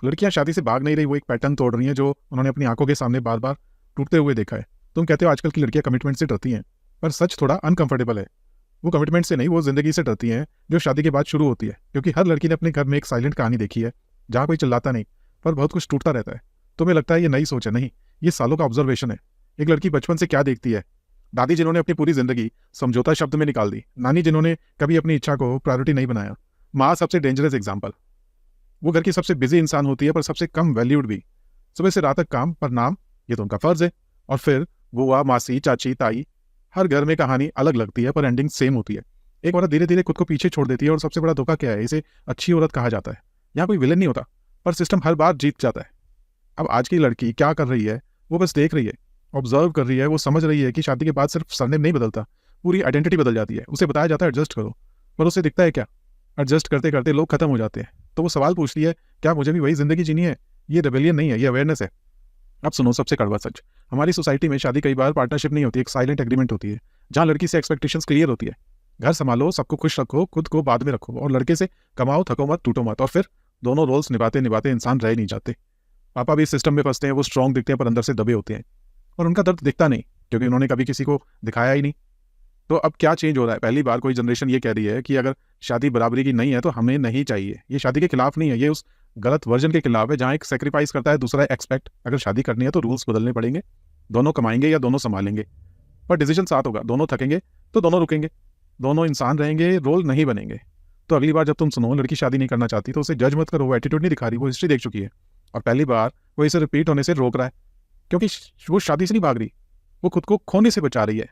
लड़कियां शादी से भाग नहीं रही, वो एक पैटर्न तोड़ रही हैं जो उन्होंने अपनी आंखों के सामने बार बार टूटते हुए देखा है। तुम कहते हो आजकल की लड़कियां कमिटमेंट से डरती हैं, पर सच थोड़ा अनकंफर्टेबल है। वो कमिटमेंट से नहीं, वो जिंदगी से डरती हैं जो शादी के बाद शुरू होती है। क्योंकि हर लड़की ने अपने घर में एक साइलेंट कहानी देखी है, जहाँ कोई चिल्लाता नहीं पर बहुत कुछ टूटता रहता है। तुम्हें लगता है ये नई सोच है? नहीं, ये सालों का ऑब्जर्वेशन है। एक लड़की बचपन से क्या देखती है, दादी जिन्होंने अपनी पूरी जिंदगी समझौता शब्द में निकाल दी, नानी जिन्होंने कभी अपनी इच्छा को प्रायोरिटी नहीं बनाया, माँ सबसे डेंजरस एग्जाम्पल। वो घर की सबसे बिजी इंसान होती है पर सबसे कम वैल्यूड भी। सुबह से रात तक काम पर नाम, ये तो उनका फर्ज है। और फिर बुआ, मासी, चाची, ताई, हर घर में कहानी अलग लगती है पर एंडिंग सेम होती है। एक औरत धीरे धीरे खुद को पीछे छोड़ देती है और सबसे बड़ा धोखा क्या है, इसे अच्छी औरत कहा जाता है। यहाँ कोई विलन नहीं होता, पर सिस्टम हर बार जीत जाता है। अब आज की लड़की क्या कर रही है, वो बस देख रही है, ऑब्जर्व कर रही है। वो समझ रही है कि शादी के बाद सिर्फ सरनेम नहीं बदलता, पूरी आइडेंटिटी बदल जाती है। उसे बताया जाता है एडजस्ट करो, पर उसे दिखता है क्या, एडजस्ट करते करते लोग खत्म हो जाते हैं। तो वो सवाल पूछती है, क्या मुझे भी वही जिंदगी जीनी है? ये रेबेलियन नहीं है, ये अवेयरनेस है। अब सुनो सबसे कड़वा सच, हमारी सोसाइटी में शादी कई बार पार्टनरशिप नहीं होती, एक साइलेंट एग्रीमेंट होती है, जहाँ लड़की से एक्सपेक्टेशंस क्लियर होती है। घर संभालो, सबको खुश रखो, खुद को बाद में रखो। और लड़के से कमाओ, थको मत, टूटो मत। और फिर दोनों रोल्स निभाते निभाते इंसान रह नहीं जाते। पापा भी इस सिस्टम में फंसते हैं। वो स्ट्रांग दिखते हैं पर अंदर से दबे होते हैं, और उनका दर्द दिखता नहीं क्योंकि उन्होंने कभी किसी को दिखाया ही नहीं। तो अब क्या चेंज हो रहा है? पहली बार कोई जनरेशन ये कह रही है कि अगर शादी बराबरी की नहीं है तो हमें नहीं चाहिए। ये शादी के खिलाफ नहीं है, ये उस गलत वर्जन के खिलाफ है जहाँ एक सेक्रीफाइस करता है, दूसरा एक्सपेक्ट। अगर शादी करनी है तो रूल्स बदलने पड़ेंगे। दोनों कमाएंगे या दोनों संभालेंगे, पर डिसीजन साथ होगा। दोनों थकेंगे तो दोनों रुकेंगे, दोनों इंसान रहेंगे, रोल नहीं बनेंगे। तो अगली बार जब तुम सुनो लड़की शादी नहीं करना चाहती तो उसे जज मत करो, वो एटीट्यूड नहीं दिखा रही, वो हिस्ट्री देख चुकी है। और पहली बार वो इसे रिपीट होने से रोक रहा है, क्योंकि वो शादी से नहीं भाग रही, वो खुद को खोने से बचा रही है।